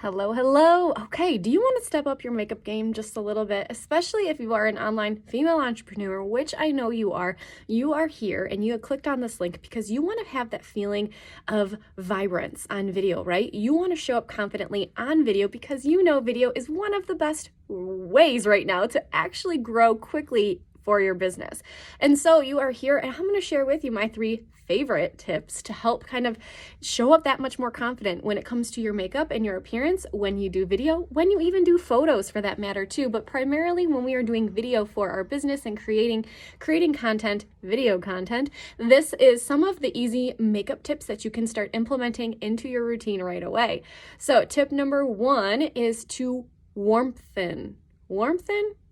Hello, hello. Okay, do you want to step up your makeup game just a little bit, especially if you are an online female entrepreneur, which I know you are. You are here and you have clicked on this link because you want to have that feeling of vibrance on video, right? You want to show up confidently on video because you know video is one of the best ways right now to actually grow quickly for your business. And so you are here and I'm going to share with you my 3 favorite tips to help kind of show up that much more confident when it comes to your makeup and your appearance when you do video, when you even do photos for that matter too, but primarily when we are doing video for our business and creating content, video content. This is some of the easy makeup tips that you can start implementing into your routine right away. So tip number 1 is to warmthen.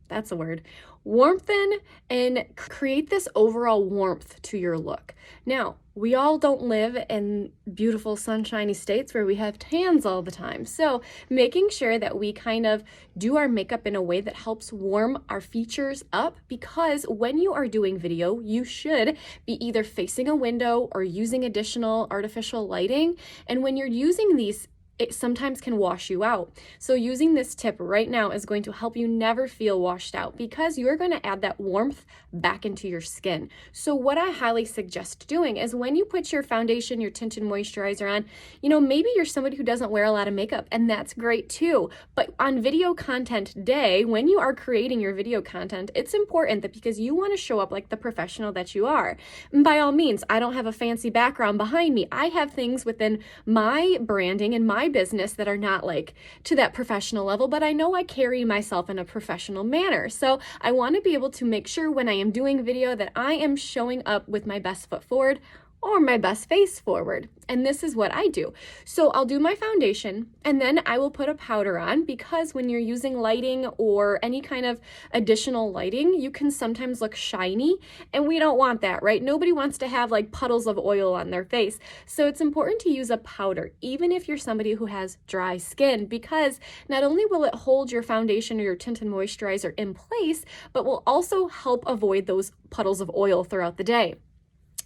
That's a word. Warmthen and create this overall warmth to your look. Now, we all don't live in beautiful sunshiny states where we have tans all the time. So making sure that we kind of do our makeup in a way that helps warm our features up, because when you are doing video, you should be either facing a window or using additional artificial lighting. And when you're using these, it sometimes can wash you out. So using this tip right now is going to help you never feel washed out because you're going to add that warmth back into your skin. So what I highly suggest doing is when you put your foundation, your tinted moisturizer on, maybe you're somebody who doesn't wear a lot of makeup, and that's great too. But on video content day, when you are creating your video content, it's important that because you want to show up like the professional that you are. And by all means, I don't have a fancy background behind me. I have things within my branding and my business that are not like to that professional level, but I know I carry myself in a professional manner. So I want to be able to make sure when I am doing video that I am showing up with my best foot forward or my best face forward. And this is what I do. So I'll do my foundation and then I will put a powder on, because when you're using lighting or any kind of additional lighting, you can sometimes look shiny, and we don't want that, right? Nobody wants to have like puddles of oil on their face. So it's important to use a powder, even if you're somebody who has dry skin, because not only will it hold your foundation or your tint and moisturizer in place, but will also help avoid those puddles of oil throughout the day.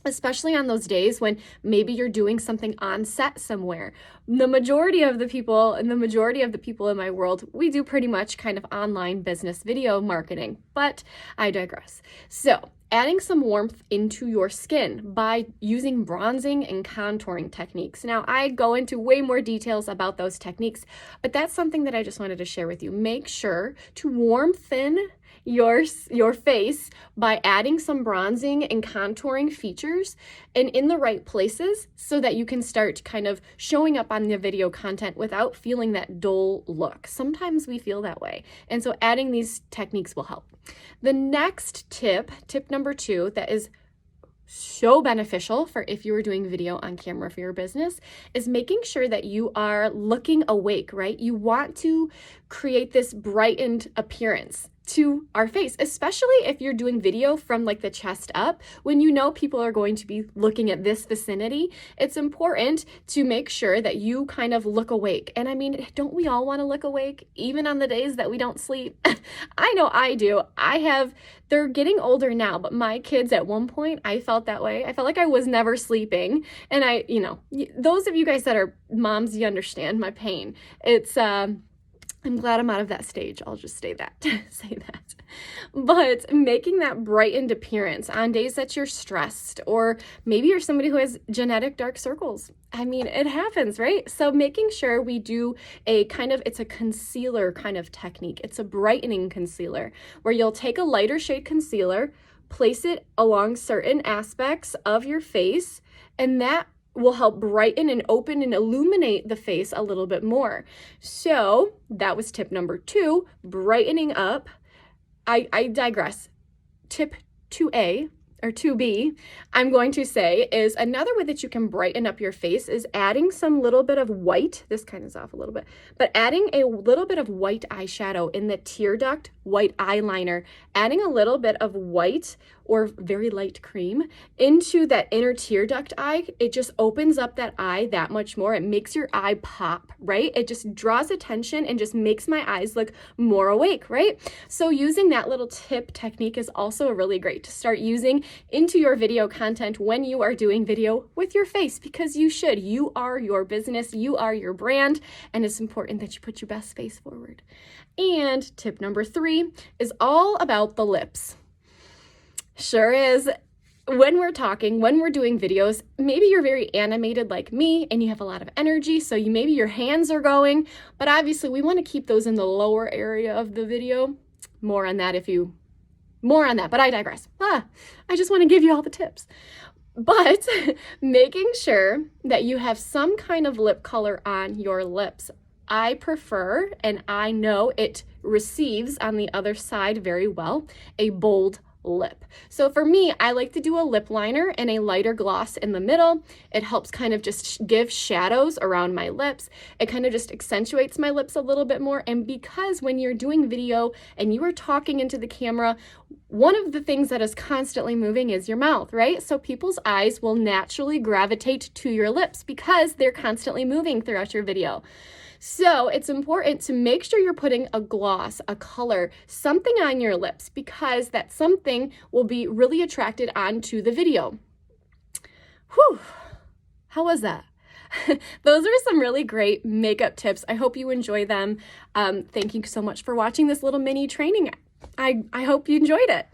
Especially on those days when maybe you're doing something on set somewhere. The majority of the people in my world, we do pretty much kind of online business video marketing, but I digress. So adding some warmth into your skin by using bronzing and contouring techniques. Now, I go into way more details about those techniques, but that's something that I just wanted to share with you. Make sure to warmthen your face by adding some bronzing and contouring features and in the right places so that you can start kind of showing up on the video content without feeling that dull look. Sometimes we feel that way. And so adding these techniques will help. The next tip number 2, that is so beneficial for if you were doing video on camera for your business, is making sure that you are looking awake, right? You want to create this brightened appearance to our face, especially if you're doing video from like the chest up, when you know people are going to be looking at this vicinity. It's important to make sure that you kind of look awake. And I mean, don't we all want to look awake, even on the days that we don't sleep? I know I do. They're getting older now, but my kids at one point, I felt that way. I felt like I was never sleeping. And those of you guys that are moms, you understand my pain. I'm glad I'm out of that stage. I'll just say that. But making that brightened appearance on days that you're stressed, or maybe you're somebody who has genetic dark circles. I mean, it happens, right? So making sure we do it's a concealer kind of technique. It's a brightening concealer where you'll take a lighter shade concealer, place it along certain aspects of your face, and that will help brighten and open and illuminate the face a little bit more. So that was tip number 2, brightening up. I digress. Tip 2A or 2B, I'm going to say, is another way that you can brighten up your face is adding some little bit of white. This kind of is off a little bit, but adding a little bit of white eyeshadow in the tear duct, white eyeliner, adding a little bit of white or very light cream into that inner tear duct eye. It just opens up that eye that much more. It makes your eye pop, right? It just draws attention and just makes my eyes look more awake, right? So using that little tip technique is also really great to start using into your video content when you are doing video with your face, because you should. You are your business, you are your brand, and it's important that you put your best face forward. And tip number 3 is all about the lips. Sure is. When we're talking, when we're doing videos, maybe you're very animated like me and you have a lot of energy, so maybe your hands are going, but obviously we want to keep those in the lower area of the video. More on that, but I digress. I just want to give you all the tips. But making sure that you have some kind of lip color on your lips. I prefer, and I know it receives on the other side very well, a bold lip. So for me, I like to do a lip liner and a lighter gloss in the middle. It helps kind of just give shadows around my lips. It kind of just accentuates my lips a little bit more. And because when you're doing video and you are talking into the camera, one of the things that is constantly moving is your mouth, right? So people's eyes will naturally gravitate to your lips because they're constantly moving throughout your video. So it's important to make sure you're putting a gloss, a color, something on your lips, because that something will be really attracted onto the video. Whew, how was that? Those are some really great makeup tips. I hope you enjoy them. Thank you so much for watching this little mini training. I hope you enjoyed it.